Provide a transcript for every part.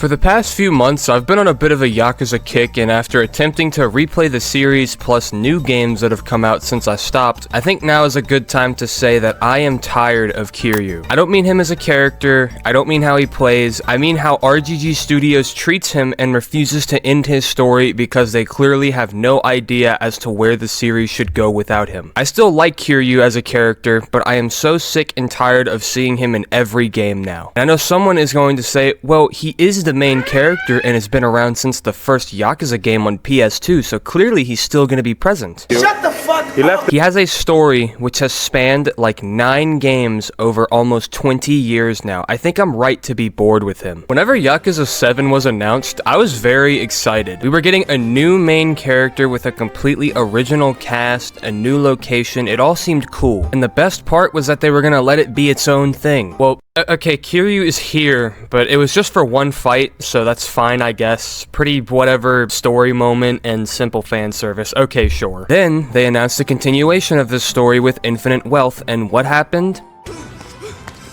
For the past few months, I've been on a bit of a Yakuza kick, and after attempting to replay the series plus new games that have come out since I stopped, I think now is a good time to say that I am tired of Kiryu. I don't mean him as a character, I don't mean how he plays, I mean how RGG Studios treats him and refuses to end his story because they clearly have no idea as to where the series should go without him. I still like Kiryu as a character, but I am so sick and tired of seeing him in every game now. And I know someone is going to say, well, he is the main character and has been around since the first Yakuza game on PS2, so clearly he's still going to be present. Shut the fuck up! He has a story which has spanned like 9 games over almost 20 years now. I think I'm right to be bored with him. Whenever Yakuza 7 was announced, I was very excited. We were getting a new main character with a completely original cast, a new location, it all seemed cool. And the best part was that they were going to let it be its own thing. Well, okay, Kiryu is here, but it was just for one fight, so that's fine, I guess. Pretty whatever story moment and simple fan service. Okay, sure. Then, they announced a continuation of this story with Infinite Wealth, and what happened?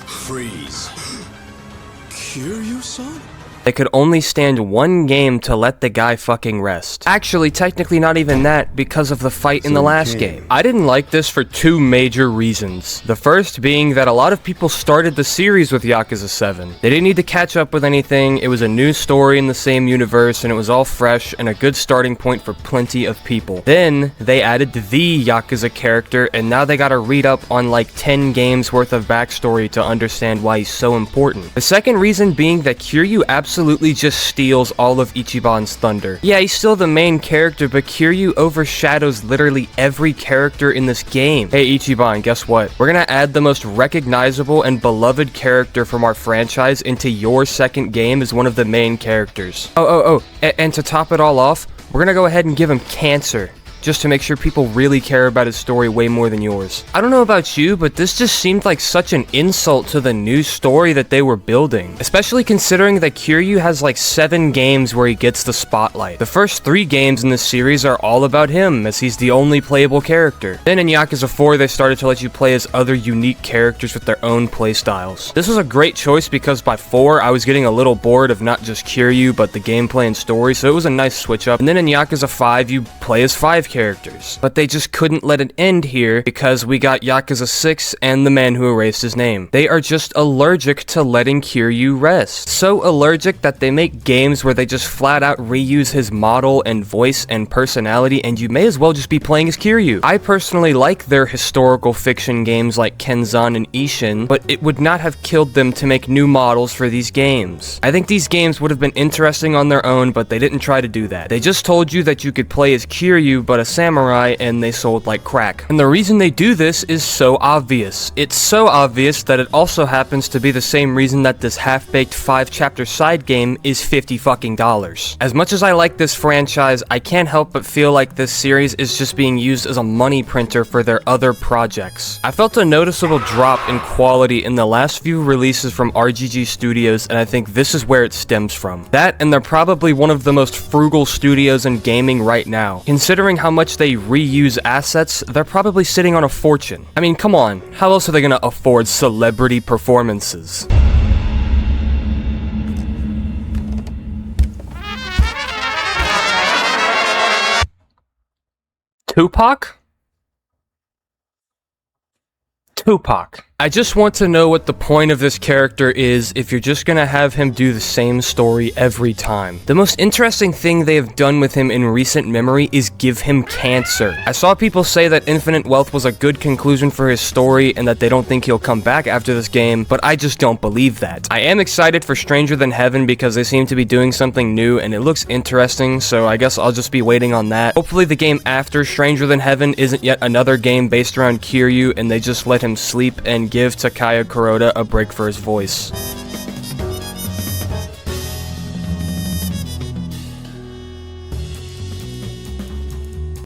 Freeze. Kiryu-san? They could only stand one game to let the guy fucking rest. Actually, technically not even that, because of the fight in the last game. I didn't like this for 2 major reasons. The first being that a lot of people started the series with Yakuza 7. They didn't need to catch up with anything, it was a new story in the same universe, and it was all fresh and a good starting point for plenty of people. Then, they added the Yakuza character, and now they gotta read up on like 10 games worth of backstory to understand why he's so important. The second reason being that Kiryu absolutely just steals all of Ichiban's thunder. Yeah, he's still the main character, but Kiryu overshadows literally every character in this game. Hey Ichiban, guess what? We're gonna add the most recognizable and beloved character from our franchise into your second game as one of the main characters. And to top it all off, we're gonna go ahead and give him cancer, just to make sure people really care about his story way more than yours. I don't know about you, but this just seemed like such an insult to the new story that they were building. Especially considering that Kiryu has like 7 games where he gets the spotlight. The first 3 games in this series are all about him, as he's the only playable character. Then in Yakuza 4, they started to let you play as other unique characters with their own playstyles. This was a great choice because by 4, I was getting a little bored of not just Kiryu, but the gameplay and story, so it was a nice switch up. And then in Yakuza 5, you play as 5 characters. But they just couldn't let it end here because we got Yakuza 6 and the man who erased his name. They are just allergic to letting Kiryu rest. So allergic that they make games where they just flat out reuse his model and voice and personality, and you may as well just be playing as Kiryu. I personally like their historical fiction games like Kenzan and Ishin, but it would not have killed them to make new models for these games. I think these games would have been interesting on their own, but they didn't try to do that. They just told you that you could play as Kiryu, but a samurai, and they sold like crack. And the reason they do this is so obvious. It's so obvious that it also happens to be the same reason that this half-baked 5-chapter side game is $50 fucking. As much as I like this franchise, I can't help but feel like this series is just being used as a money printer for their other projects. I felt a noticeable drop in quality in the last few releases from RGG Studios, and I think this is where it stems from. That, and they're probably one of the most frugal studios in gaming right now. Considering how much they reuse assets, they're probably sitting on a fortune. I mean, come on, how else are they gonna afford celebrity performances? Tupac? Tupac. I just want to know what the point of this character is if you're just gonna have him do the same story every time. The most interesting thing they have done with him in recent memory is give him cancer. I saw people say that Infinite Wealth was a good conclusion for his story and that they don't think he'll come back after this game, but I just don't believe that. I am excited for Stranger Than Heaven because they seem to be doing something new and it looks interesting, so I guess I'll just be waiting on that. Hopefully the game after Stranger Than Heaven isn't yet another game based around Kiryu and they just let him sleep and give Takaya Kuroda a break for his voice.